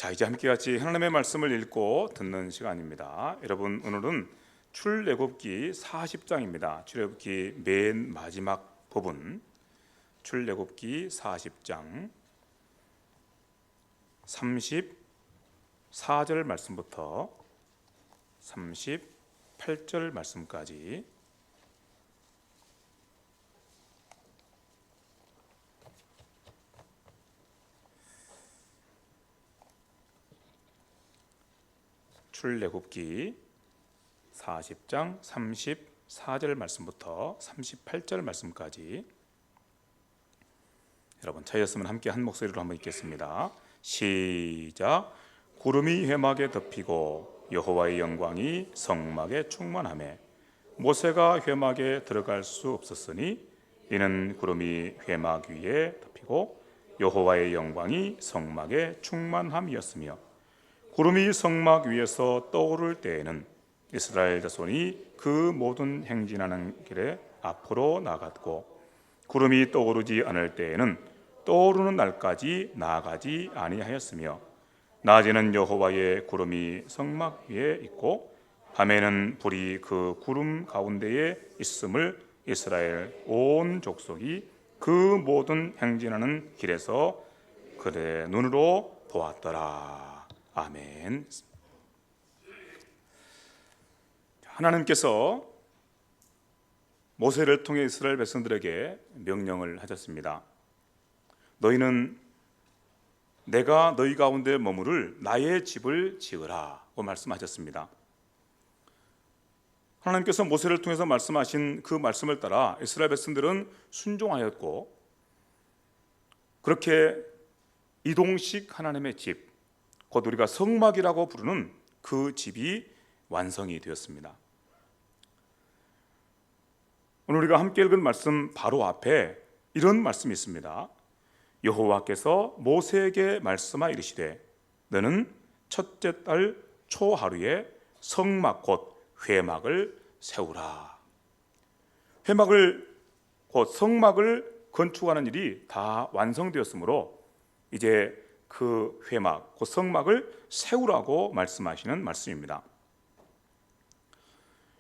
자, 이제 함께 같이 하나님의 말씀을 읽고 듣는 시간입니다. 여러분, 오늘은 출애굽기 40장입니다. 출애굽기 맨 마지막 부분, 출애굽기 40장 34절 말씀부터 38절 말씀까지 출애굽기 40장 34절 말씀부터 38절 말씀까지 여러분 차였으면 함께 한 목소리로 한번 읽겠습니다. 시작. 구름이 회막에 덮이고 여호와의 영광이 성막에 충만하매 모세가 회막에 들어갈 수 없었으니 이는 구름이 회막 위에 덮이고 여호와의 영광이 성막에 충만함이었으며 구름이 성막 위에서 떠오를 때에는 이스라엘 자손이 그 모든 행진하는 길에 앞으로 나갔고 구름이 떠오르지 않을 때에는 떠오르는 날까지 나아가지 아니하였으며 낮에는 여호와의 구름이 성막 위에 있고 밤에는 불이 그 구름 가운데에 있음을 이스라엘 온 족속이 그 모든 행진하는 길에서 그들의 눈으로 보았더라. 아멘. 하나님께서 모세를 통해 이스라엘 백성들에게 명령을 하셨습니다. 너희는 내가 너희 가운데 머무를 나의 집을 지으라고 말씀하셨습니다. 하나님께서 모세를 통해서 말씀하신 그 말씀을 따라 이스라엘 백성들은 순종하였고 그렇게 이동식 하나님의 집, 곧 우리가 성막이라고 부르는 그 집이 완성이 되었습니다. 오늘 우리가 함께 읽은 말씀 바로 앞에 이런 말씀이 있습니다. 여호와께서 모세에게 말씀하 이르시되 너는 첫째 달 초하루에 성막 곧 회막을 세우라. 회막을 곧 성막을 건축하는 일이 다 완성되었으므로 이제 그 회막, 그 성막을 세우라고 말씀하시는 말씀입니다.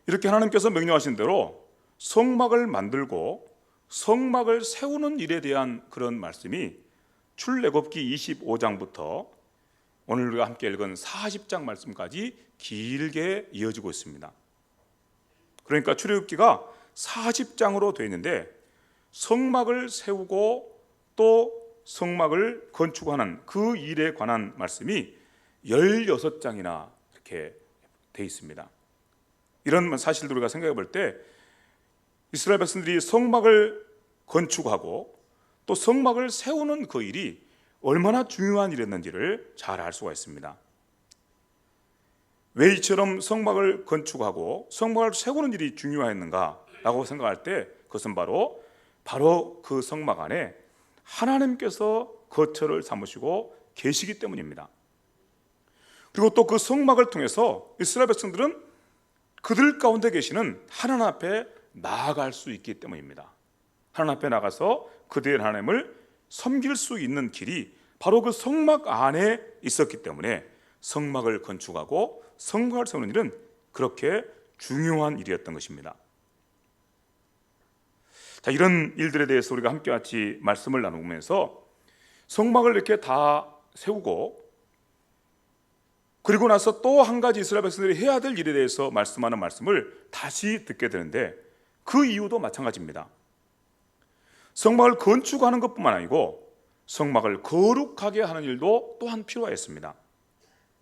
이렇게 하나님께서 명령하신 대로 성막을 만들고 성막을 세우는 일에 대한 그런 말씀이 출애굽기 25장부터 오늘 우리가 함께 읽은 40장 말씀까지 길게 이어지고 있습니다. 그러니까 출애굽기가 40장으로 되어 있는데 성막을 세우고 또 성막을 건축하는 그 일에 관한 말씀이 16장이나 이렇게 되어 있습니다. 이런 사실들 우리가 생각해 볼 때 이스라엘 백성들이 성막을 건축하고 또 성막을 세우는 그 일이 얼마나 중요한 일이었는지를 잘 알 수가 있습니다. 왜 이처럼 성막을 건축하고 성막을 세우는 일이 중요했는가라고 생각할 때 그것은 바로 그 성막 안에 하나님께서 거처를 삼으시고 계시기 때문입니다. 그리고 또 그 성막을 통해서 이스라엘 백성들은 그들 가운데 계시는 하나님 앞에 나아갈 수 있기 때문입니다. 하나님 앞에 나가서 그들의 하나님을 섬길 수 있는 길이 바로 그 성막 안에 있었기 때문에 성막을 건축하고 성막을 세우는 일은 그렇게 중요한 일이었던 것입니다. 자, 이런 일들에 대해서 우리가 함께 같이 말씀을 나누면서 성막을 이렇게 다 세우고 그리고 나서 또 한 가지 이스라엘 백성들이 해야 될 일에 대해서 말씀하는 말씀을 다시 듣게 되는데 그 이유도 마찬가지입니다. 성막을 건축하는 것뿐만 아니고 성막을 거룩하게 하는 일도 또한 필요했습니다.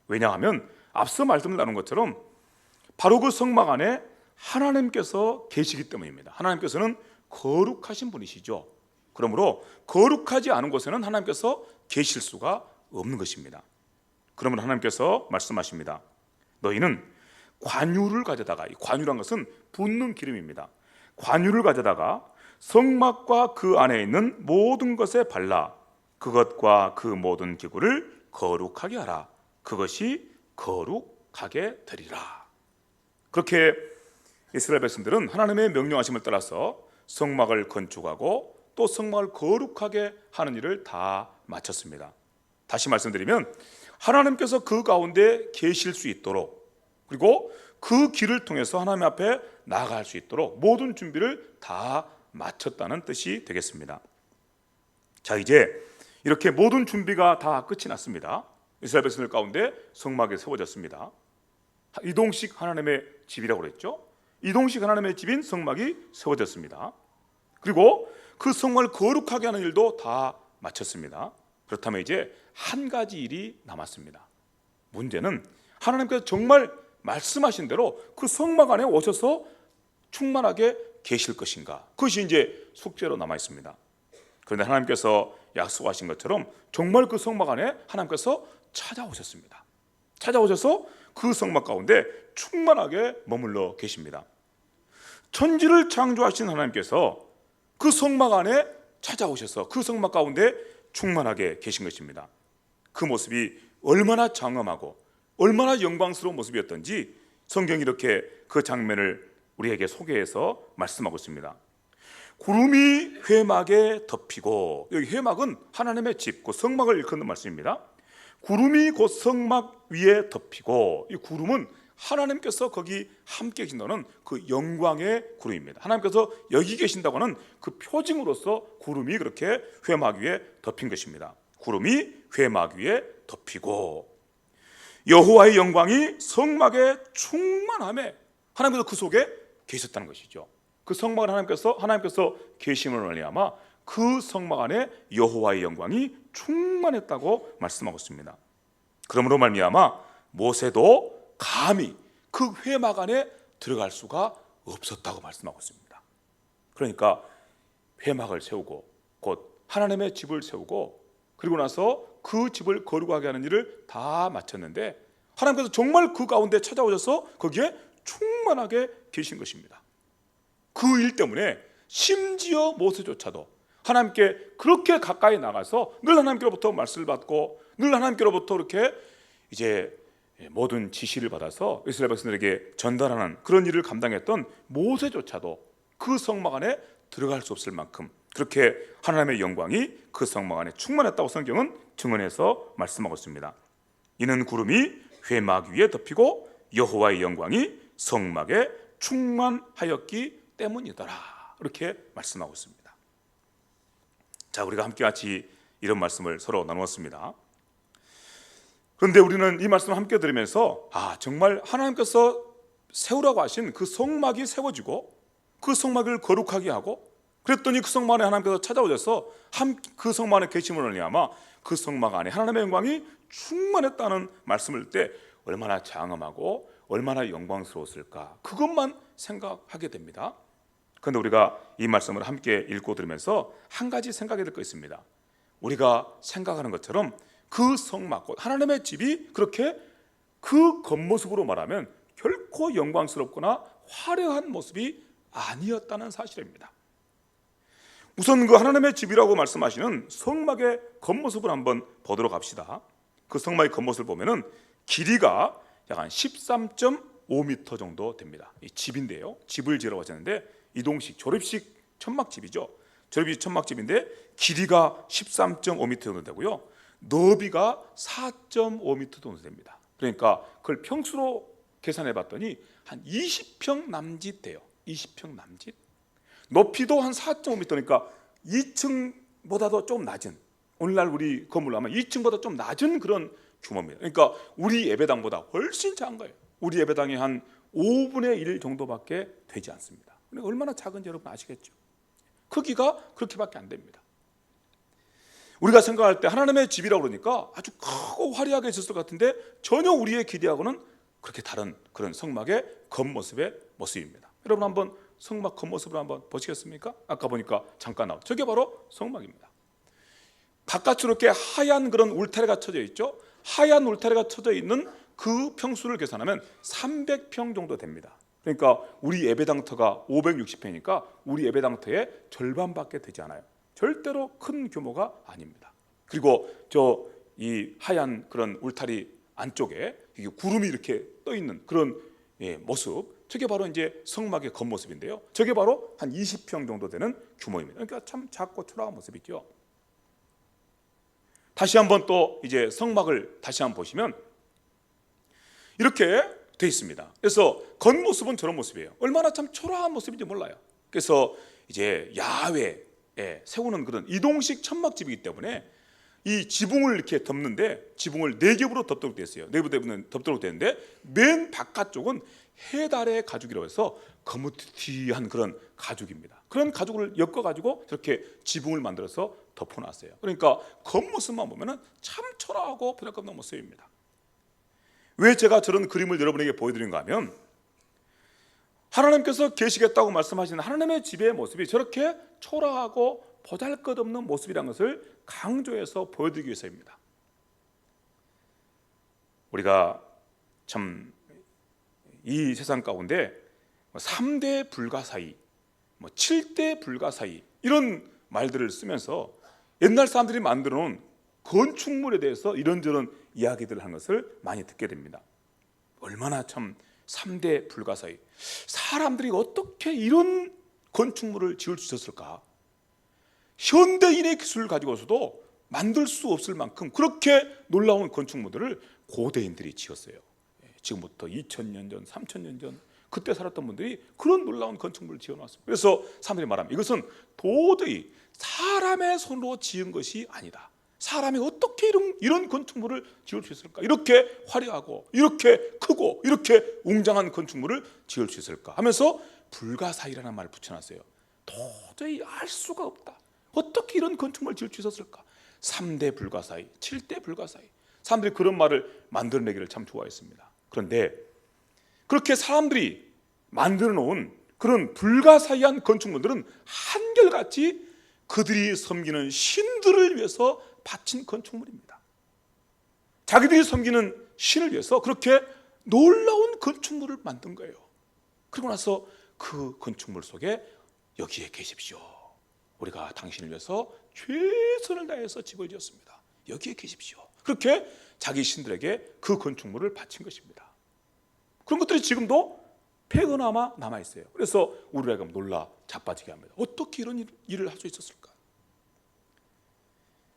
왜냐하면 앞서 말씀 나눈 것처럼 바로 그 성막 안에 하나님께서 계시기 때문입니다. 하나님께서는 거룩하신 분이시죠. 그러므로 거룩하지 않은 곳에는 하나님께서 계실 수가 없는 것입니다. 그러므로 하나님께서 말씀하십니다. 너희는 관유를 가져다가, 이 관유란 것은 붓는 기름입니다. 관유를 가져다가 성막과 그 안에 있는 모든 것에 발라 그것과 그 모든 기구를 거룩하게 하라. 그것이 거룩하게 되리라. 그렇게 이스라엘 백성들은 하나님의 명령하심을 따라서 성막을 건축하고 또 성막을 거룩하게 하는 일을 다 마쳤습니다. 다시 말씀드리면 하나님께서 그 가운데 계실 수 있도록, 그리고 그 길을 통해서 하나님 앞에 나아갈 수 있도록 모든 준비를 다 마쳤다는 뜻이 되겠습니다. 자, 이제 이렇게 모든 준비가 다 끝이 났습니다. 이스라엘 백성들 가운데 성막이 세워졌습니다. 이동식 하나님의 집이라고 그랬죠. 이동식 하나님의 집인 성막이 세워졌습니다. 그리고 그 성막을 거룩하게 하는 일도 다 마쳤습니다. 그렇다면 이제 한 가지 일이 남았습니다. 문제는 하나님께서 정말 말씀하신 대로 그 성막 안에 오셔서 충만하게 계실 것인가, 그것이 이제 숙제로 남아 있습니다. 그런데 하나님께서 약속하신 것처럼 정말 그 성막 안에 하나님께서 찾아오셨습니다. 찾아오셔서 그 성막 가운데 충만하게 머물러 계십니다. 천지를 창조하신 하나님께서 그 성막 안에 찾아오셔서 그 성막 가운데 충만하게 계신 것입니다. 그 모습이 얼마나 장엄하고 얼마나 영광스러운 모습이었던지 성경이 이렇게 그 장면을 우리에게 소개해서 말씀하고 있습니다. 구름이 회막에 덮이고, 여기 회막은 하나님의 집, 그 성막을 일컫는 말씀입니다. 구름이 곧 성막 위에 덮이고, 이 구름은 하나님께서 거기 함께 계신다는 그 영광의 구름입니다. 하나님께서 여기 계신다고 하는 그 표징으로서 구름이 그렇게 회막 위에 덮인 것입니다. 구름이 회막 위에 덮이고, 여호와의 영광이 성막에 충만함에 하나님께서 그 속에 계셨다는 것이죠. 그 성막을 하나님께서 계심으로 말미암아 그 성막 안에 여호와의 영광이 충만했다고 말씀하고 있습니다. 그러므로 말미암아 모세도 감히 그 회막 안에 들어갈 수가 없었다고 말씀하고 있습니다. 그러니까 회막을 세우고 곧 하나님의 집을 세우고 그리고 나서 그 집을 거룩하게 하는 일을 다 마쳤는데 하나님께서 정말 그 가운데 찾아오셔서 거기에 충만하게 계신 것입니다. 그 일 때문에 심지어 모세조차도 하나님께 그렇게 가까이 나가서 늘 하나님께로부터 말씀을 받고 늘 하나님께로부터 이렇게 이제 모든 지시를 받아서 이스라엘 백성들에게 전달하는 그런 일을 감당했던 모세조차도 그 성막 안에 들어갈 수 없을 만큼 그렇게 하나님의 영광이 그 성막 안에 충만했다고 성경은 증언해서 말씀하고 있습니다. 이는 구름이 회막 위에 덮이고 여호와의 영광이 성막에 충만하였기 때문이더라, 이렇게 말씀하고 있습니다. 자, 우리가 함께 같이 이런 말씀을 서로 나누었습니다. 그런데 우리는 이 말씀을 함께 들으면서 정말 하나님께서 세우라고 하신 그 성막이 세워지고 그 성막을 거룩하게 하고 그랬더니 그 성막 안에 하나님께서 찾아오셔서 그 성막 안에 계심으로 말미암아 그 성막 안에 하나님의 영광이 충만했다는 말씀을 때 얼마나 장엄하고 얼마나 영광스러웠을까, 그것만 생각하게 됩니다. 그런데 우리가 이 말씀을 함께 읽고 들으면서 한 가지 생각이 될 것 있습니다. 우리가 생각하는 것처럼 그 성막, 하나님의 집이 그렇게 그 겉모습으로 말하면 결코 영광스럽거나 화려한 모습이 아니었다는 사실입니다. 우선 그 하나님의 집이라고 말씀하시는 성막의 겉모습을 한번 보도록 합시다. 그 성막의 겉모습을 보면은 길이가 약 한 13.5m 정도 됩니다. 이 집인데요, 집을 지으라고 하셨는데 이동식 조립식 천막집이죠. 조립식 천막집인데 길이가 13.5m 정도 되고요, 너비가 4.5m 정도 됩니다. 그러니까 그걸 평수로 계산해 봤더니 한 20평 남짓 돼요. 20평 남짓. 높이도 한 4.5m니까 2층보다도 좀 낮은, 오늘날 우리 건물로 하면 2층보다 좀 낮은 그런 규모입니다. 그러니까 우리 예배당보다 훨씬 작은 거예요. 우리 예배당이 한 5분의 1 정도밖에 되지 않습니다. 그러니까 얼마나 작은지 여러분 아시겠죠? 크기가 그렇게밖에 안 됩니다. 우리가 생각할 때 하나님의 집이라고 그러니까 아주 크고 화려하게 있을 것 같은데 전혀 우리의 기대하고는 그렇게 다른 그런 성막의 겉모습의 모습입니다. 여러분 한번 성막 겉모습을 한번 보시겠습니까? 아까 보니까 잠깐 나왔죠. 저게 바로 성막입니다. 바깥으로 이렇게 하얀 그런 울타리가 쳐져 있죠. 하얀 울타리가 쳐져 있는 그 평수를 계산하면 300평 정도 됩니다. 그러니까 우리 예배당터가 560평이니까 우리 예배당터의 절반밖에 되지 않아요. 절대로 큰 규모가 아닙니다. 그리고 이 하얀 그런 울타리 안쪽에 구름이 이렇게 떠 있는 그런 모습, 저게 바로 이제 성막의 겉모습인데요. 저게 바로 한 20평 정도 되는 규모입니다. 그러니까 참 작고 초라한 모습이죠. 다시 한번 또 이제 성막을 다시 한번 보시면 이렇게 돼 있습니다. 그래서 겉모습은 저런 모습이에요. 얼마나 참 초라한 모습인지 몰라요. 그래서 이제 야외에 세우는 그런 이동식 천막집이기 때문에 이 지붕을 이렇게 덮는데 지붕을 4겹으로 덮도록 되어 있어요. 4겹으로 덮도록 되는데 맨 바깥쪽은 해달의 가죽이라고 해서 거무튀한 그런 가죽입니다. 그런 가죽을 엮어가지고 저렇게 지붕을 만들어서 덮어놨어요. 그러니까 겉모습만 보면 참 초라하고 보잘것없는 모습입니다. 왜 제가 저런 그림을 여러분에게 보여드리는가 하면 하나님께서 계시겠다고 말씀하시는 하나님의 집의 모습이 저렇게 초라하고 보잘것없는 모습이라는 것을 강조해서 보여드리기 위해서입니다. 우리가 참 이 세상 가운데 3대 불가사의, 7대 불가사의 이런 말들을 쓰면서 옛날 사람들이 만들어 놓은 건축물에 대해서 이런저런 이야기들을 하는 것을 많이 듣게 됩니다. 얼마나 참 3대 불가사의, 사람들이 어떻게 이런 건축물을 지을 수 있었을까? 현대인의 기술을 가지고서도 만들 수 없을 만큼 그렇게 놀라운 건축물들을 고대인들이 지었어요. 지금부터 2000년 전, 3000년 전 그때 살았던 분들이 그런 놀라운 건축물을 지어놨습니다. 그래서 사람들이 말하면 이것은 도저히 사람의 손으로 지은 것이 아니다. 사람이 어떻게 이런 건축물을 지을 수 있을까? 이렇게 화려하고 이렇게 크고 이렇게 웅장한 건축물을 지을 수 있을까? 하면서 불가사의라는 말을 붙여놨어요. 도저히 알 수가 없다. 어떻게 이런 건축물을 지을 수 있었을까? 3대 불가사의, 7대 불가사의. 사람들이 그런 말을 만들어내기를 참 좋아했습니다. 그런데 그렇게 사람들이 만들어 놓은 그런 불가사의한 건축물들은 한결같이 그들이 섬기는 신들을 위해서 바친 건축물입니다. 자기들이 섬기는 신을 위해서 그렇게 놀라운 건축물을 만든 거예요. 그리고 나서 그 건축물 속에 여기에 계십시오. 우리가 당신을 위해서 최선을 다해서 집을 지었습니다. 여기에 계십시오. 그렇게 자기 신들에게 그 건축물을 바친 것입니다. 그런 것들이 지금도 폐허나마 남아있어요. 그래서 우리가 놀라 자빠지게 합니다. 어떻게 이런 일을 할 수 있었을까?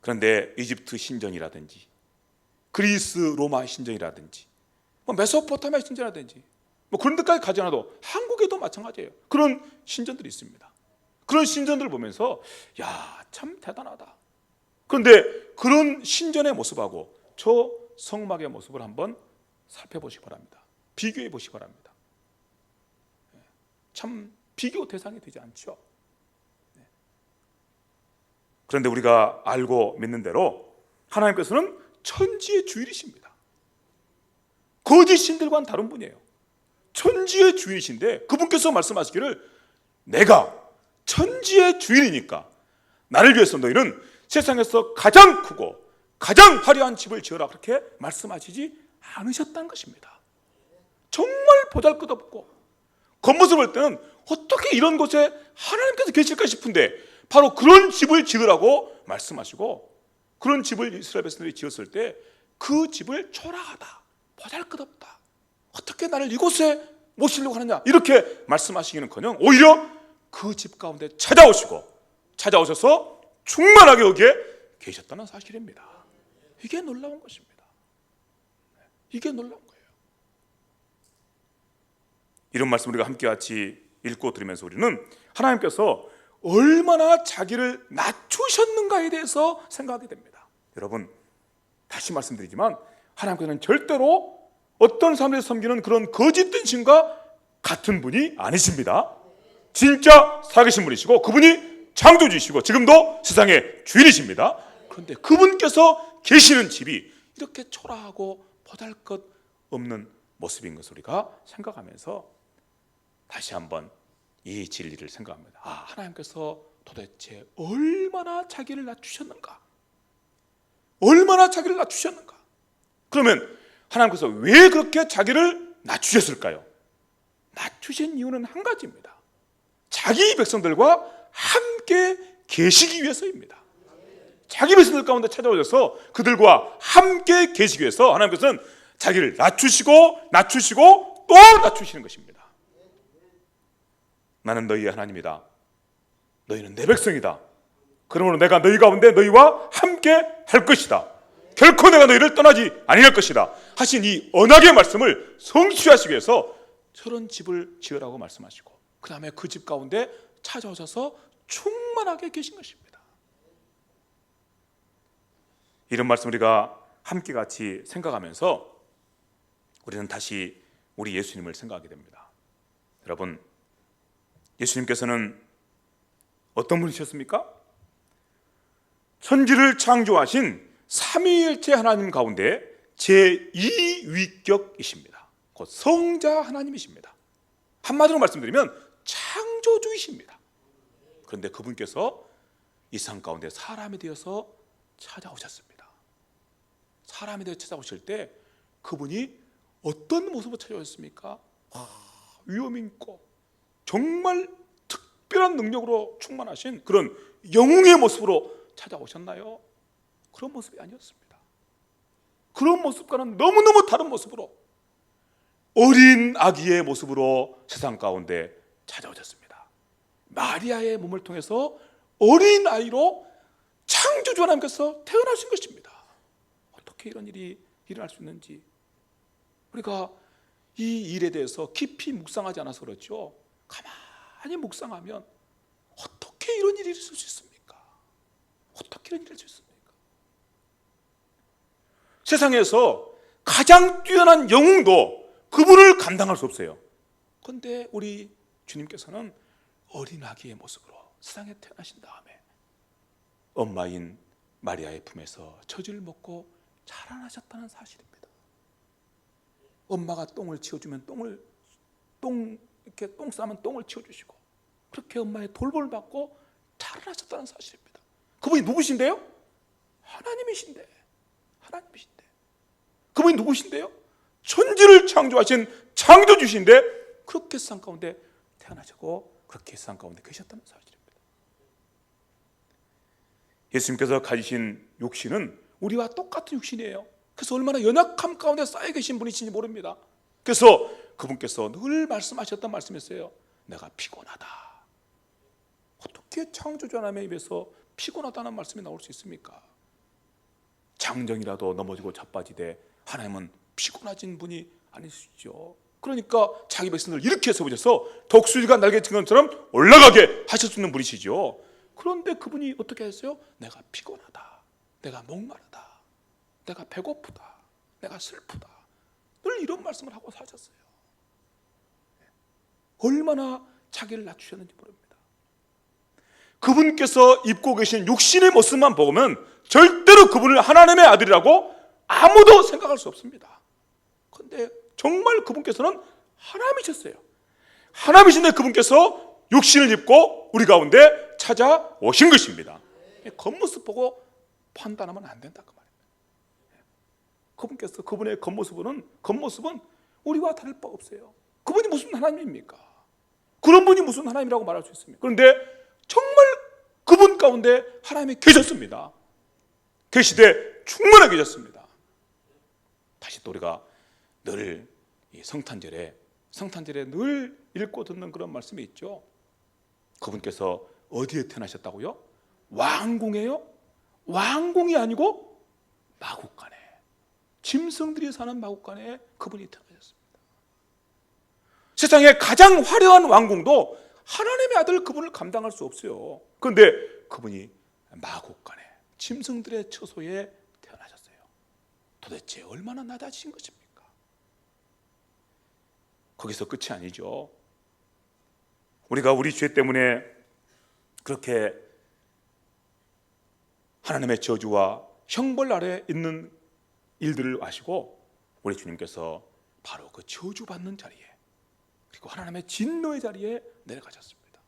그런데 이집트 신전이라든지 그리스 로마 신전이라든지 메소포타미아 신전이라든지 그런 데까지 가지 않아도 한국에도 마찬가지예요. 그런 신전들이 있습니다. 그런 신전들을 보면서 야, 참 대단하다. 그런데 그런 신전의 모습하고 저 성막의 모습을 한번 살펴보시기 바랍니다. 비교해 보시기 바랍니다. 참 비교 대상이 되지 않죠. 그런데 우리가 알고 믿는 대로 하나님께서는 천지의 주인이십니다. 거짓 신들과는 다른 분이에요. 천지의 주인이신데 그분께서 말씀하시기를 내가 천지의 주인이니까 나를 위해서 너희는 세상에서 가장 크고 가장 화려한 집을 지어라 그렇게 말씀하시지 않으셨다는 것입니다. 정말 보잘것없고 겉모습을 볼 때는 어떻게 이런 곳에 하나님께서 계실까 싶은데 바로 그런 집을 지으라고 말씀하시고 그런 집을 이스라엘 백성들이 지었을 때 그 집을 초라하다, 보잘것없다, 어떻게 나를 이곳에 모시려고 하느냐 이렇게 말씀하시기는커녕 오히려 그 집 가운데 찾아오셔서 충만하게 여기에 계셨다는 사실입니다. 이게 놀라운 것입니다. 이게 놀라운 거예요. 이런 말씀 우리가 함께 같이 읽고 들으면서 우리는 하나님께서 얼마나 자기를 낮추셨는가에 대해서 생각하게 됩니다. 여러분 다시 말씀드리지만 하나님께서는 절대로 어떤 사람들이 섬기는 그런 거짓된 신과 같은 분이 아니십니다. 진짜 살아계신 분이시고 그분이 창조주이시고 지금도 세상의 주인이십니다. 그런데 그분께서 계시는 집이 이렇게 초라하고 보잘것없는 모습인 것을 우리가 생각하면서 다시 한번 이 진리를 생각합니다. 하나님께서 도대체 얼마나 자기를 낮추셨는가? 얼마나 자기를 낮추셨는가? 그러면 하나님께서 왜 그렇게 자기를 낮추셨을까요? 낮추신 이유는 한 가지입니다. 자기 백성들과 함께 계시기 위해서입니다. 자기 백성들 가운데 찾아오셔서 그들과 함께 계시기 위해서 하나님께서는 자기를 낮추시고 또 낮추시는 것입니다. 나는 너희의 하나님이다. 너희는 내 백성이다. 그러므로 내가 너희 가운데 너희와 함께 할 것이다. 결코 내가 너희를 떠나지 아니할 것이다 하신 이 언약의 말씀을 성취하시기 위해서 저런 집을 지으라고 말씀하시고, 그 다음에 그 집 가운데 찾아오셔서 충만하게 계신 것입니다. 이런 말씀 우리가 함께 같이 생각하면서 우리는 다시 우리 예수님을 생각하게 됩니다. 여러분, 예수님께서는 어떤 분이셨습니까? 천지를 창조하신 삼위일체 하나님 가운데 제2위격이십니다. 곧 성자 하나님이십니다. 한마디로 말씀드리면 창조주이십니다. 그런데 그분께서 이 세상 가운데 사람이 되어서 찾아오셨습니다. 사람이 되어 찾아오실 때 그분이 어떤 모습으로 찾아오셨습니까? 위엄 있고 정말 특별한 능력으로 충만하신 그런 영웅의 모습으로 찾아오셨나요? 그런 모습이 아니었습니다. 그런 모습과는 너무너무 다른 모습으로 어린 아기의 모습으로 세상 가운데 찾아오셨습니다. 마리아의 몸을 통해서 어린 아이로 창조주 하나님께서 태어나신 것입니다. 어떻게 이런 일이 일어날 수 있는지 우리가 이 일에 대해서 깊이 묵상하지 않아서 그렇죠. 가만히 묵상하면 어떻게 이런 일이 있을 수 있습니까? 어떻게 이런 일이 있을 수 있습니까? 세상에서 가장 뛰어난 영웅도 그분을 감당할 수 없어요. 그런데 우리 주님께서는 어린 아기의 모습으로 세상에 태어나신 다음에 엄마인 마리아의 품에서 젖을 먹고 자라나셨다는 사실입니다. 엄마가 똥을 치워주면 이렇게 똥 싸면 똥을 치워주시고 그렇게 엄마의 돌봄을 받고 자라나셨다는 사실입니다. 그분이 누구신데요? 하나님이신데. 그분이 누구신데요? 천지를 창조하신 창조주신데 그렇게 세상 가운데 태어나시고 그렇게 세상 가운데 계셨다는 사실입니다. 예수님께서 가지신 육신은 우리와 똑같은 육신이에요. 그래서 얼마나 연약함 가운데 쌓여 계신 분이신지 모릅니다. 그래서 그분께서 늘 말씀하셨던 말씀이었어요. 내가 피곤하다. 어떻게 창조주 하나님의 입에서 피곤하다는 말씀이 나올 수 있습니까? 장정이라도 넘어지고 자빠지되 하나님은 피곤하신 분이 아니시죠. 그러니까 자기 백성을 이렇게 세우셔서 독수리가 날개친 것처럼 올라가게 하실 수 있는 분이시죠. 그런데 그분이 어떻게 하셨어요? 내가 피곤하다, 내가 목마르다, 내가 배고프다, 내가 슬프다, 늘 이런 말씀을 하고 사셨어요. 얼마나 자기를 낮추셨는지 모릅니다. 그분께서 입고 계신 육신의 모습만 보면 절대로 그분을 하나님의 아들이라고 아무도 생각할 수 없습니다. 그런데 정말 그분께서는 하나님이셨어요. 하나님이신데 그분께서 육신을 입고 우리 가운데 찾아오신 것입니다. 겉모습 보고 판단하면 안 된다 그 말입니다. 그분께서 그분의 겉모습은 우리와 다를 바 없어요. 그분이 무슨 하나님입니까? 그런 분이 무슨 하나님이라고 말할 수 있습니까? 그런데 정말 그분 가운데 하나님이 계셨습니다. 계시되 충만하게 계셨습니다. 다시 또 우리가 늘 성탄절에 늘 읽고 듣는 그런 말씀이 있죠. 그분께서 어디에 태어나셨다고요? 왕궁에요? 왕궁이 아니고 마국간에, 짐승들이 사는 마국간에 그분이 태어나셨습니다. 세상에 가장 화려한 왕궁도 하나님의 아들 그분을 감당할 수 없어요. 그런데 그분이 마국간에 짐승들의 처소에 태어나셨어요. 도대체 얼마나 낮아지신 것입니까? 거기서 끝이 아니죠. 우리가 우리 죄 때문에 그렇게 하나님의 저주와 형벌 아래 있는 일들을 아시고 우리 주님께서 바로 그 저주받는 자리에, 그리고 하나님의 진노의 자리에 내려가셨습니다.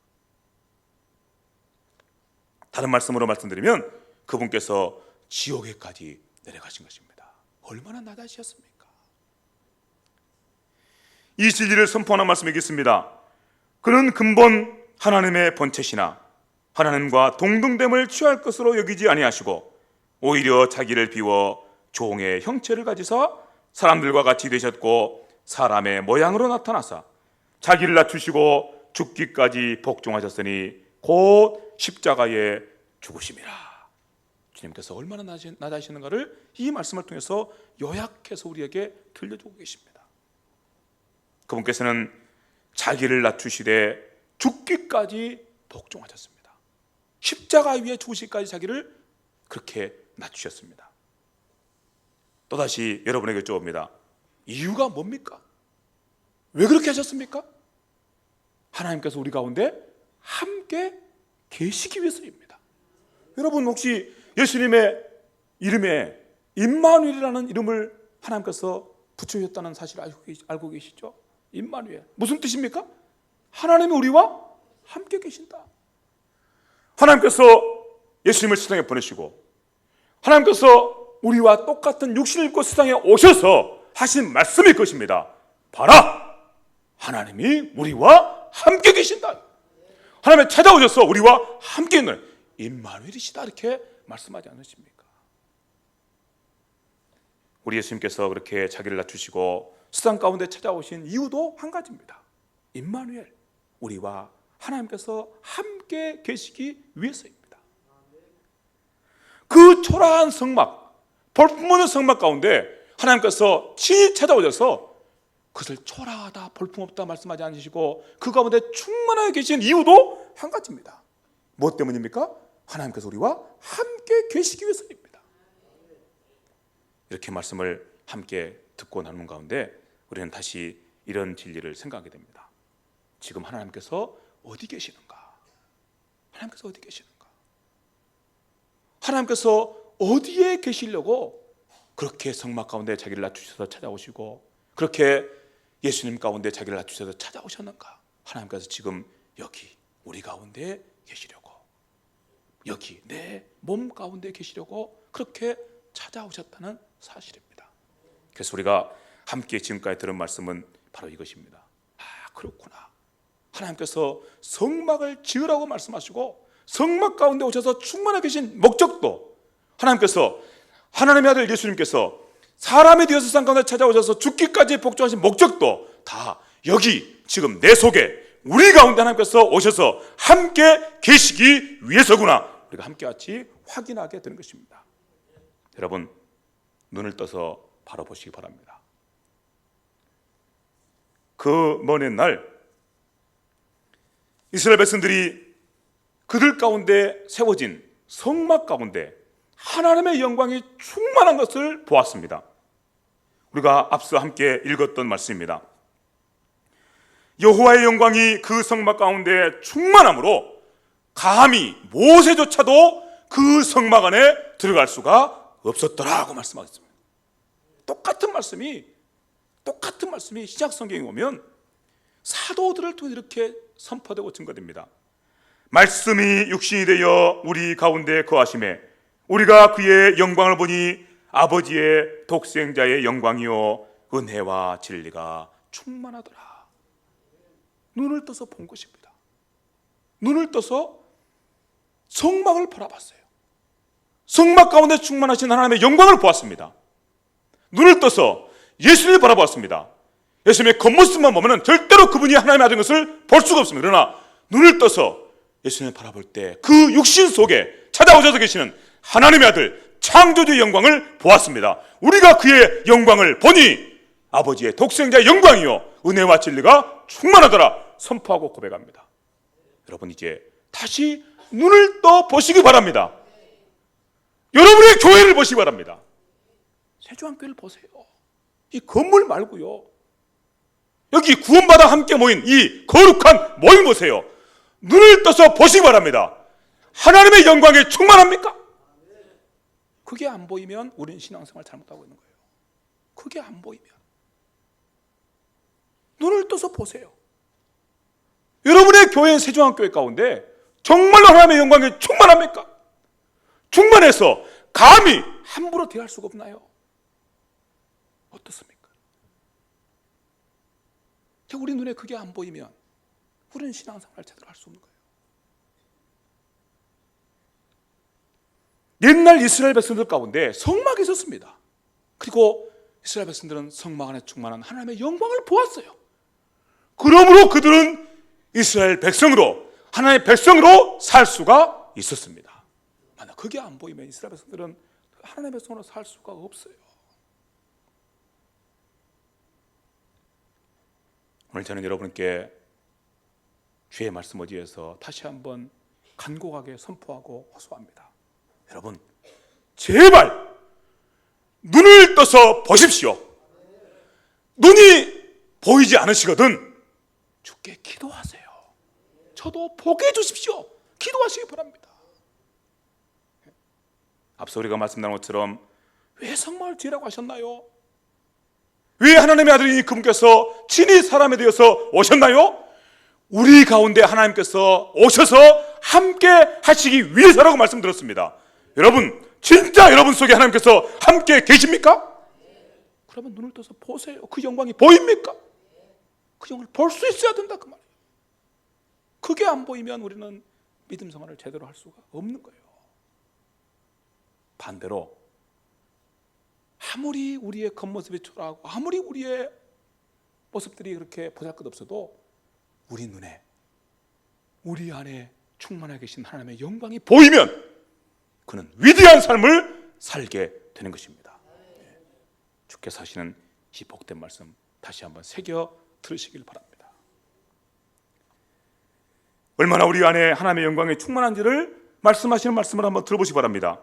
다른 말씀으로 말씀드리면 그분께서 지옥에까지 내려가신 것입니다. 얼마나 낮아지셨습니까? 이 진리를 선포하는 말씀이 있습니다. 그는 근본 하나님의 본체시나 하나님과 동등됨을 취할 것으로 여기지 아니하시고 오히려 자기를 비워 종의 형체를 가지사 사람들과 같이 되셨고 사람의 모양으로 나타나사 자기를 낮추시고 죽기까지 복종하셨으니 곧 십자가에 죽으심이라. 주님께서 얼마나 낮아지시는가를 이 말씀을 통해서 요약해서 우리에게 들려주고 계십니다. 그분께서는 자기를 낮추시되 죽기까지 복종하셨습니다. 십자가 위에 죽으시기까지 자기를 그렇게 낮추셨습니다. 또다시 여러분에게 여쭤봅니다. 이유가 뭡니까? 왜 그렇게 하셨습니까? 하나님께서 우리 가운데 함께 계시기 위해서입니다. 여러분 혹시 예수님의 이름에 임마누엘이라는 이름을 하나님께서 붙여주셨다는 사실을 알고 계시죠? 임마누엘 무슨 뜻입니까? 하나님이 우리와 함께 계신다. 하나님께서 예수님을 세상에 보내시고 하나님께서 우리와 똑같은 육신을 입고 세상에 오셔서 하신 말씀일 것입니다. 봐라! 하나님이 우리와 함께 계신다. 하나님이 찾아오셔서 우리와 함께 있는 임마누엘이시다 이렇게 말씀하지 않으십니까? 우리 예수님께서 그렇게 자기를 낮추시고 세상 가운데 찾아오신 이유도 한 가지입니다. 임마누엘, 우리와 하나님께서 함께 계시기 위해서입니다. 그 초라한 성막, 볼품없는 성막 가운데 하나님께서 친히 찾아오셔서 그것을 초라하다, 볼품없다 말씀하지 않으시고 그 가운데 충만하게 계신 이유도 한 가지입니다. 무엇 때문입니까? 하나님께서 우리와 함께 계시기 위해서입니다. 이렇게 말씀을 함께 듣고 나누는 가운데 우리는 다시 이런 진리를 생각하게 됩니다. 지금 하나님께서 어디 계시는가? 하나님께서 어디 계시는가? 하나님께서 어디에 계시려고 그렇게 성막 가운데 자기를 낮추셔서 찾아오시고 그렇게 예수님 가운데 자기를 낮추셔서 찾아오셨는가? 하나님께서 지금 여기 우리 가운데 계시려고, 여기 내 몸 가운데 계시려고 그렇게 찾아오셨다는 사실입니다. 그래서 우리가 함께 지금까지 들은 말씀은 바로 이것입니다. 아, 그렇구나. 하나님께서 성막을 지으라고 말씀하시고 성막 가운데 오셔서 충만하게 계신 목적도, 하나님께서 하나님의 아들 예수님께서 사람이 되어서 세상 가운데 찾아오셔서 죽기까지 복종하신 목적도 다 여기 지금 내 속에 우리 가운데 하나님께서 오셔서 함께 계시기 위해서구나. 우리가 함께 같이 확인하게 되는 것입니다. 여러분 눈을 떠서 바라보시기 바랍니다. 그 먼 옛날 이스라엘 백성들이 그들 가운데 세워진 성막 가운데 하나님의 영광이 충만한 것을 보았습니다. 우리가 앞서 함께 읽었던 말씀입니다. 여호와의 영광이 그 성막 가운데 충만함으로 감히 모세조차도 그 성막 안에 들어갈 수가 없었더라고 말씀하셨습니다. 똑같은 말씀이 신약 성경에 오면 사도들을 통해 이렇게 선포되고 증거됩니다. 말씀이 육신이 되어 우리 가운데 거하심에 우리가 그의 영광을 보니 아버지의 독생자의 영광이요 은혜와 진리가 충만하더라. 눈을 떠서 본 것입니다. 눈을 떠서 성막을 바라봤어요. 성막 가운데 충만하신 하나님의 영광을 보았습니다. 눈을 떠서 예수님을 바라보았습니다. 예수님의 겉모습만 보면 절대로 그분이 하나님의 아들인 것을 볼 수가 없습니다. 그러나 눈을 떠서 예수님을 바라볼 때 그 육신 속에 찾아오셔서 계시는 하나님의 아들 창조주의 영광을 보았습니다. 우리가 그의 영광을 보니 아버지의 독생자의 영광이요 은혜와 진리가 충만하더라 선포하고 고백합니다. 여러분 이제 다시 눈을 떠 보시기 바랍니다. 여러분의 교회를 보시기 바랍니다. 세주한교회를 보세요. 이 건물 말고요, 여기 구원받아 함께 모인 이 거룩한 모임 보세요. 눈을 떠서 보시기 바랍니다. 하나님의 영광에 충만합니까? 그게 안 보이면 우리는 신앙생활 잘못하고 있는 거예요. 그게 안 보이면 눈을 떠서 보세요. 여러분의 교회인 세종한교회 가운데 정말로 하나님의 영광에 충만합니까? 충만해서 감히 함부로 대할 수가 없나요? 어떻습니까? 우리 눈에 그게 안 보이면 우리는 신앙생활 제대로 할 수 없는 거예요. 옛날 이스라엘 백성들 가운데 성막이 있었습니다. 그리고 이스라엘 백성들은 성막 안에 충만한 하나님의 영광을 보았어요. 그러므로 그들은 이스라엘 백성으로, 하나님의 백성으로 살 수가 있었습니다. 그게 안 보이면 이스라엘 백성들은 하나님의 백성으로 살 수가 없어요. 오늘 저는 여러분께 주의 말씀 어디에서 다시 한번 간곡하게 선포하고 호소합니다. 여러분, 제발 눈을 떠서 보십시오. 눈이 보이지 않으시거든 주께 기도하세요. 저도 보게 해주십시오. 기도하시기 바랍니다. 앞서 우리가 말씀 나눈 것처럼 왜 성막을 지으라고 하셨나요? 왜 하나님의 아들이 그분께서 친히 사람에 되어서 오셨나요? 우리 가운데 하나님께서 오셔서 함께 하시기 위해서라고 말씀드렸습니다. 여러분, 진짜 여러분 속에 하나님께서 함께 계십니까? 그러면 눈을 떠서 보세요. 그 영광이 보입니까? 그 영광을 볼 수 있어야 된다 그 말이에요. 그게 안 보이면 우리는 믿음 생활을 제대로 할 수가 없는 거예요. 반대로 아무리 우리의 겉모습이 초라하고 아무리 우리의 모습들이 그렇게 보잘것없어도 우리 눈에 우리 안에 충만하게 계신 하나님의 영광이 보이면 그는 위대한 삶을 살게 되는 것입니다. 주께서 하시는 이 복된 말씀 다시 한번 새겨 들으시길 바랍니다. 얼마나 우리 안에 하나님의 영광이 충만한지를 말씀하시는 말씀을 한번 들어보시기 바랍니다.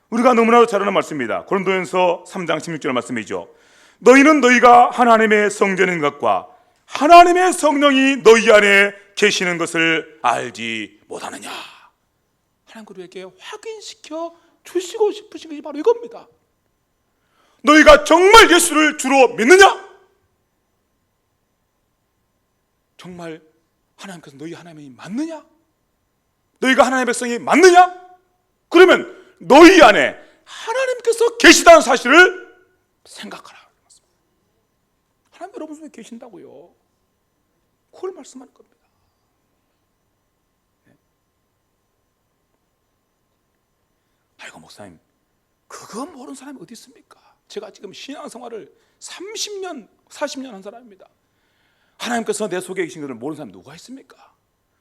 우리가 너무나도 잘 아는 말씀입니다. 고린도전서 3장 16절 말씀이죠. 너희는 너희가 하나님의 성전인 것과 하나님의 성령이 너희 안에 계시는 것을 알지 못하느냐. 하나님 우리에게 확인시켜 주시고 싶으신 것이 바로 이겁니다. 너희가 정말 예수를 주로 믿느냐? 정말 하나님께서 너희 하나님이 맞느냐? 너희가 하나님의 백성이 맞느냐? 그러면 너희 안에 하나님께서 계시다는 사실을 생각하라. 하나님 여러분 속에 계신다고요. 그걸 말씀하는 겁니다. 아이고 목사님, 그거 모르는 사람이 어디 있습니까? 제가 지금 신앙생활을 30년, 40년 한 사람입니다. 하나님께서 내 속에 계신 것을 모르는 사람이 누가 있습니까?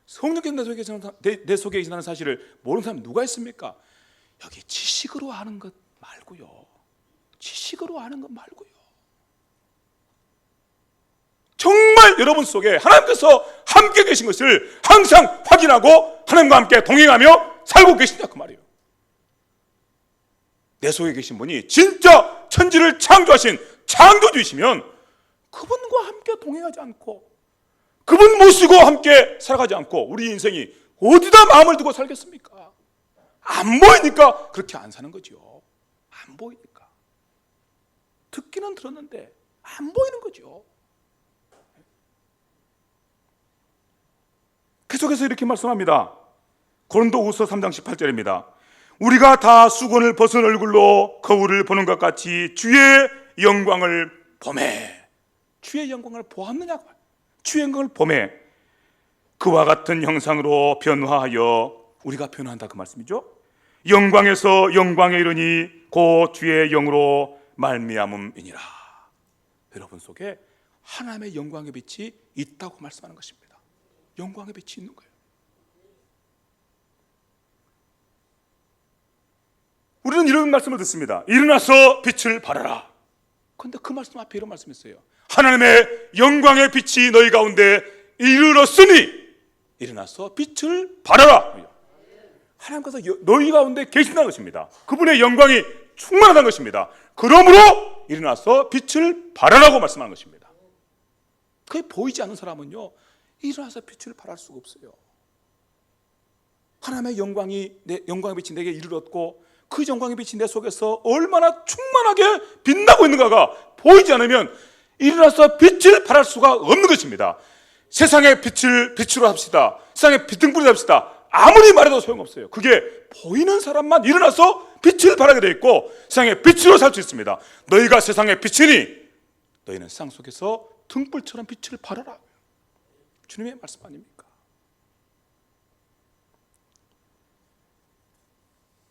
성령께서 내 속에 계신다는 사실을 모르는 사람이 누가 있습니까? 여기 지식으로 아는 것 말고요. 지식으로 아는 것 말고요. 정말 여러분 속에 하나님께서 함께 계신 것을 항상 확인하고 하나님과 함께 동행하며 살고 계신다 그 말이에요. 내 속에 계신 분이 진짜 천지를 창조하신 창조주이시면 그분과 함께 동행하지 않고 그분 모시고 함께 살아가지 않고 우리 인생이 어디다 마음을 두고 살겠습니까? 안 보이니까 그렇게 안 사는 거죠. 안 보이니까. 듣기는 들었는데 안 보이는 거죠. 계속해서 이렇게 말씀합니다. 고린도후서 3장 18절입니다. 우리가 다 수건을 벗은 얼굴로 거울을 보는 것 같이 주의 영광을 보매. 주의 영광을 보았느냐고. 주의 영광을 보매. 그와 같은 형상으로 변화하여 우리가 변화한다 그 말씀이죠. 영광에서 영광에 이르니 곧 주의 영으로 말미암음이니라. 여러분 속에 하나님의 영광의 빛이 있다고 말씀하는 것입니다. 영광의 빛이 있는 거예요. 우리는 이런 말씀을 듣습니다. 일어나서 빛을 발하라. 그런데 그 말씀 앞에 이런 말씀이 있어요. 하나님의 영광의 빛이 너희 가운데 이르렀으니 일어나서 빛을 발하라. 하나님께서 너희 가운데 계신다는 것입니다. 그분의 영광이 충만하다는 것입니다. 그러므로 일어나서 빛을 발하라고 말씀하는 것입니다. 그게 보이지 않는 사람은요, 일어나서 빛을 발할 수가 없어요. 하나님의 영광의 빛이 내게 이르렀고 그 영광의 빛이 내 속에서 얼마나 충만하게 빛나고 있는가가 보이지 않으면 일어나서 빛을 발할 수가 없는 것입니다. 세상의 빛을 빛으로 합시다. 세상의 빛등불이 합시다. 아무리 말해도 소용없어요. 그게 보이는 사람만 일어나서 빛을 발하게 되어 있고 세상의 빛으로 살 수 있습니다. 너희가 세상의 빛이니 너희는 세상 속에서 등불처럼 빛을 발하라. 주님의 말씀 아닙니까?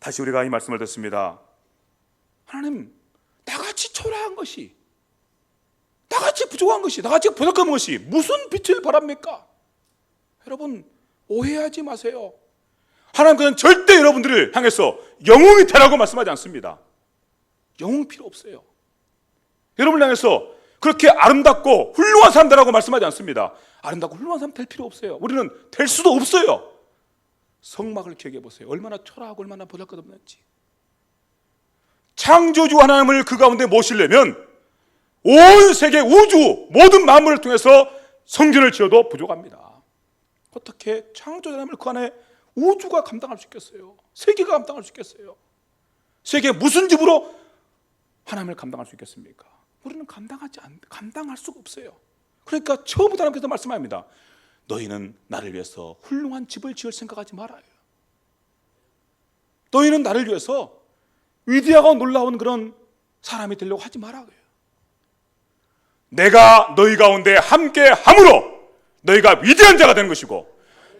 다시 우리가 이 말씀을 듣습니다. 하나님, 나같이 초라한 것이, 나같이 부족한 것이, 나같이 부족한 것이 무슨 빛을 발합니까? 여러분 오해하지 마세요. 하나님께서는 절대 여러분들을 향해서 영웅이 되라고 말씀하지 않습니다. 영웅 필요 없어요. 여러분을 향해서 그렇게 아름답고 훌륭한 사람 되라고 말씀하지 않습니다. 아름답고 훌륭한 사람 될 필요 없어요. 우리는 될 수도 없어요. 성막을 기억해 보세요. 얼마나 초라하고 얼마나 보잘것없는지. 창조주 하나님을 그 가운데 모시려면 온 세계 우주 모든 만물을 통해서 성전을 지어도 부족합니다. 어떻게 창조주 하나님을 그 안에 우주가 감당할 수 있겠어요? 세계가 감당할 수 있겠어요? 세계 무슨 집으로 하나님을 감당할 수 있겠습니까? 우리는 감당할 수가 없어요. 그러니까 처음부터 하나님께서 말씀합니다. 너희는 나를 위해서 훌륭한 집을 지을 생각하지 말아요. 너희는 나를 위해서 위대하고 놀라운 그런 사람이 되려고 하지 말아요. 내가 너희 가운데 함께 함으로 너희가 위대한 자가 되는 것이고,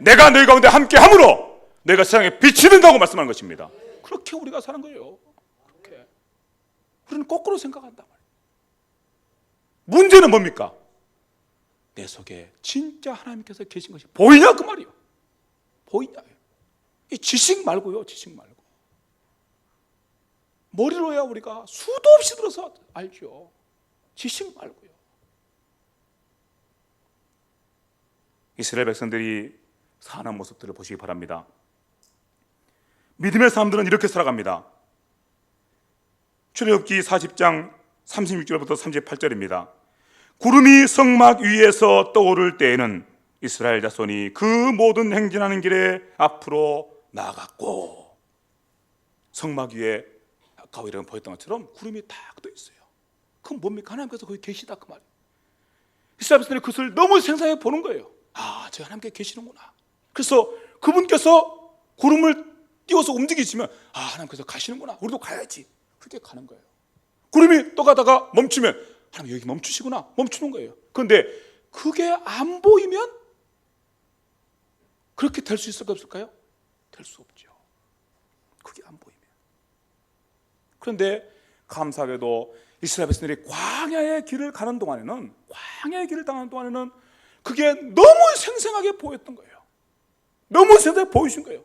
내가 너희 가운데 함께 함으로 너희가 세상에 빛이 된다고 말씀하는 것입니다. 그렇게 우리가 사는 거예요. 그렇게. 우리는 거꾸로 생각한단 말이에요. 문제는 뭡니까? 내 속에 진짜 하나님께서 계신 것이 보이냐 그 말이에요. 보이냐. 이 지식 말고요. 지식 말고. 머리로야 우리가 수도 없이 들어서 알죠. 지식 말고요. 이스라엘 백성들이 사는 모습들을 보시기 바랍니다. 믿음의 사람들은 이렇게 살아갑니다. 출애굽기 40장 36절부터 38절입니다. 구름이 성막 위에서 떠오를 때에는 이스라엘 자손이 그 모든 행진하는 길에 앞으로 나아갔고, 성막 위에 아까 이런 보였던 것처럼 구름이 딱 떠 있어요. 그건 뭡니까? 하나님께서 거기 계시다 그 말이에요. 이스라엘 백성들이 그것을 너무 생생하게 보는 거예요. 아, 저 하나님께 계시는구나. 그래서 그분께서 구름을 띄워서 움직이시면 아, 하나님께서 가시는구나. 우리도 가야지. 그렇게 가는 거예요. 구름이 또 가다가 멈추면 하나님 여기 멈추시구나. 멈추는 거예요. 그런데 그게 안 보이면 그렇게 될 수 있을까 없을까요? 될 수 없죠. 그게 안 보이면. 그런데 감사하게도 이스라엘 백성들이 광야의 길을 가는 동안에는, 광야의 길을 당하는 동안에는 그게 너무 생생하게 보였던 거예요. 너무 생생하게 보이신 거예요.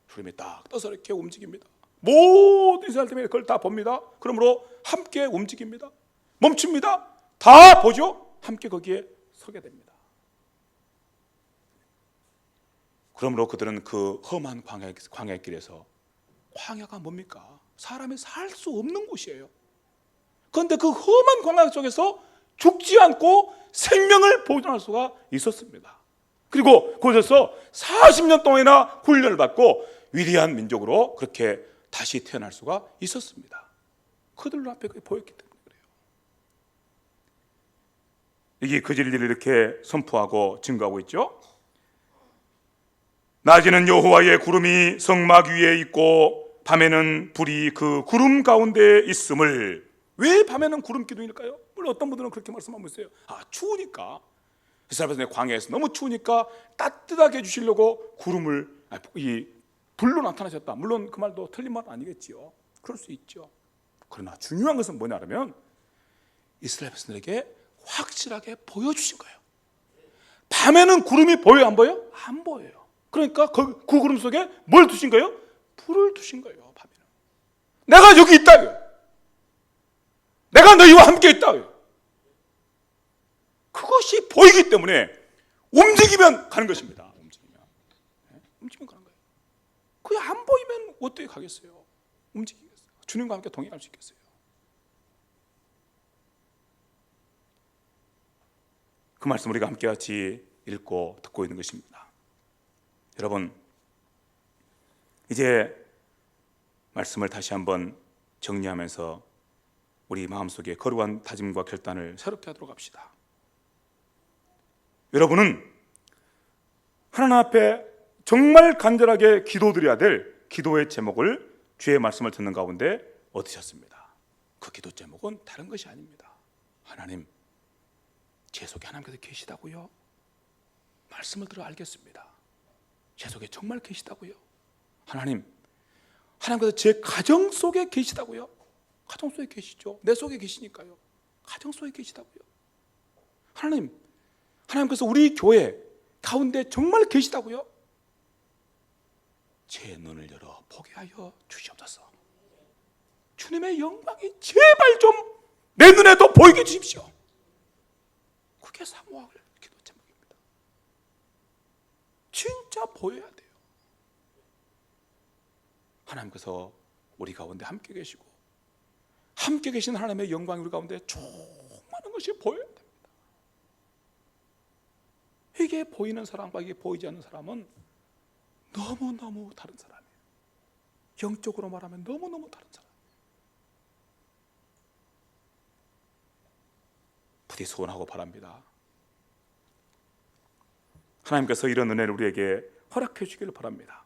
구름이 딱 떠서 이렇게 움직입니다. 모든 이스라엘 때문에 그걸 다 봅니다. 그러므로 함께 움직입니다. 멈춥니다. 다 보죠. 함께 거기에 서게 됩니다. 그러므로 그들은 그 험한 광야의 길에서, 광야가 뭡니까? 사람이 살 수 없는 곳이에요. 그런데 그 험한 광야 속에서 죽지 않고 생명을 보존할 수가 있었습니다. 그리고 그곳에서 40년 동안이나 훈련을 받고 위대한 민족으로 그렇게 다시 태어날 수가 있었습니다. 그들 앞에 그게 보였기 때문에 그래요. 이게 그 진리를 이렇게 선포하고 증거하고 있죠. 낮에는 여호와의 구름이 성막 위에 있고 밤에는 불이 그 구름 가운데 있음을. 왜 밤에는 구름 기둥일까요? 물론 어떤 분들은 그렇게 말씀하고 있어요. 아, 추우니까, 이스라엘 백성의 광야에서 너무 추우니까 따뜻하게 해주시려고 구름을, 이 불로 나타나셨다. 물론 그 말도 틀린 말 아니겠지요. 그럴 수 있죠. 그러나 중요한 것은 뭐냐면 이스라엘 백성들에게 확실하게 보여주신 거예요. 밤에는 구름이 보여요, 안 보여요? 안 보여요. 그러니까 그 구름 속에 뭘 두신 거예요? 불을 두신 거예요. 밤에는 내가 여기 있다. 내가 너희와 함께 있다. 그것이 보이기 때문에 움직이면 가는 것입니다. 움직이면 가는 거예요. 그게 안 보이면 어떻게 가겠어요? 움직이겠어요? 주님과 함께 동행할 수 있겠어요? 그 말씀 우리가 함께 같이 읽고 듣고 있는 것입니다. 여러분, 이제 말씀을 다시 한번 정리하면서 우리 마음속에 거룩한 다짐과 결단을 새롭게 하도록 합시다. 여러분은 하나님 앞에 정말 간절하게 기도드려야 될 기도의 제목을 주의 말씀을 듣는 가운데 얻으셨습니다. 그 기도 제목은 다른 것이 아닙니다. 하나님, 제 속에 하나님께서 계시다고요? 말씀을 들어 알겠습니다. 제 속에 정말 계시다고요? 하나님, 하나님께서 제 가정 속에 계시다고요? 가정 속에 계시죠. 내 속에 계시니까요. 가정 속에 계시다고요. 하나님, 하나님께서 우리 교회 가운데 정말 계시다고요? 제 눈을 열어 보게 하여 주시옵소서. 주님의 영광이 제발 좀 내 눈에도 보이게 해주십시오. 그게 사모할 기도 제목입니다. 진짜 보여야 돼요. 하나님께서 우리 가운데 함께 계시고 함께 계신 하나님의 영광이 우리 가운데 충만한 것이 보여야 됩니다. 이게 보이는 사람과 이게 보이지 않는 사람은 너무너무 다른 사람이에요. 영적으로 말하면 너무너무 다른 사람. 부디 소원하고 바랍니다. 하나님께서 이런 은혜를 우리에게 허락해 주기를 바랍니다.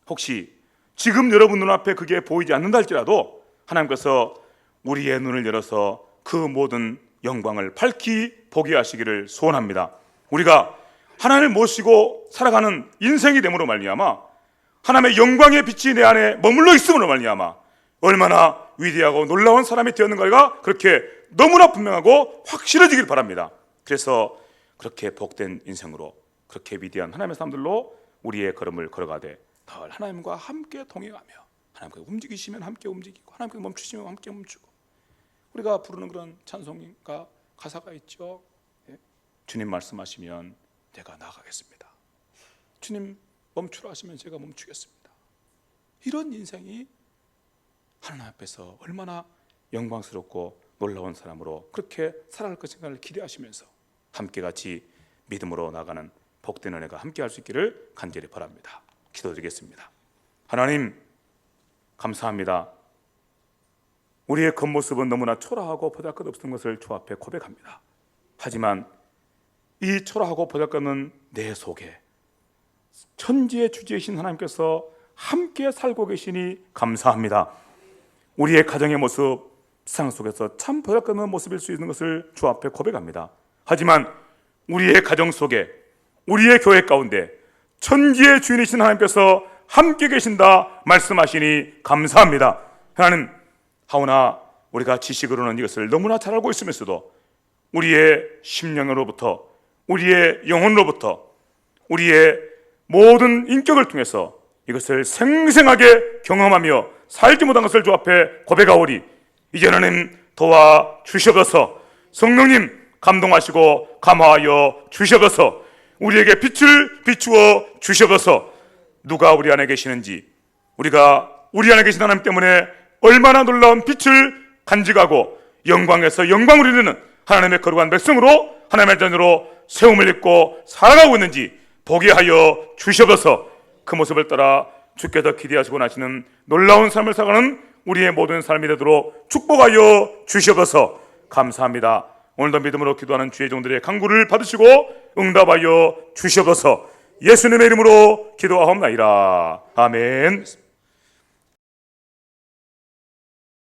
혹시 지금 여러분 눈앞에 그게 보이지 않는다 할지라도 하나님께서 우리의 눈을 열어서 그 모든 영광을 밝히 보게 하시기를 소원합니다. 우리가 하나님을 모시고 살아가는 인생이 됨으로 말미암아 하나님의 영광의 빛이 내 안에 머물러 있음으로 말미암아 얼마나 위대하고 놀라운 사람이 되었는가가 그렇게 너무나 분명하고 확실해지길 바랍니다. 그래서 그렇게 복된 인생으로 그렇게 위대한 하나님의 사람들로 우리의 걸음을 걸어가되 늘 하나님과 함께 동행하며 하나님께서 움직이시면 함께 움직이고 하나님께서 멈추시면 함께 멈추고 우리가 부르는 그런 찬송가 가사가 있죠. 주님 말씀하시면 내가 나가겠습니다. 주님 멈추라 하시면 제가 멈추겠습니다. 이런 인생이 하나님 앞에서 얼마나 영광스럽고 놀라운 사람으로 그렇게 살아갈 것인가를 기대하시면서 함께 같이 믿음으로 나가는 복된 은혜가 함께 할 수 있기를 간절히 바랍니다. 기도드리겠습니다. 하나님 감사합니다. 우리의 겉모습은 너무나 초라하고 보잘것없는 것을 주 앞에 고백합니다. 하지만 이 초라하고 보잘것없는 내 속에 천지의 주제이신 하나님께서 함께 살고 계시니 감사합니다. 우리의 가정의 모습 세상 속에서 참 보잘것없는 모습일 수 있는 것을 주 앞에 고백합니다. 하지만 우리의 가정 속에 우리의 교회 가운데 천지의 주인이신 하나님께서 함께 계신다 말씀하시니 감사합니다. 하나님 하오나 우리가 지식으로는 이것을 너무나 잘 알고 있으면서도 우리의 심령으로부터 우리의 영혼으로부터 우리의 모든 인격을 통해서 이것을 생생하게 경험하며 살지 못한 것을 주 앞에 고백하오리 이제 하나님 도와주시옵소서. 성령님 감동하시고 감화하여 주시옵소서. 우리에게 빛을 비추어 주시옵소서. 누가 우리 안에 계시는지 우리가 우리 안에 계신 하나님 때문에 얼마나 놀라운 빛을 간직하고 영광에서 영광을 이루는 하나님의 거룩한 백성으로 하나님의 자녀로 세움을 입고 살아가고 있는지 보게 하여 주시옵소서. 그 모습을 따라 주께서 기대하시고 나시는 놀라운 삶을 살아가는 우리의 모든 삶이 되도록 축복하여 주시옵소서. 감사합니다. 오늘도 믿음으로 기도하는 주의 종들의 간구를 받으시고 응답하여 주시옵소서. 예수님의 이름으로 기도하옵나이다. 아멘.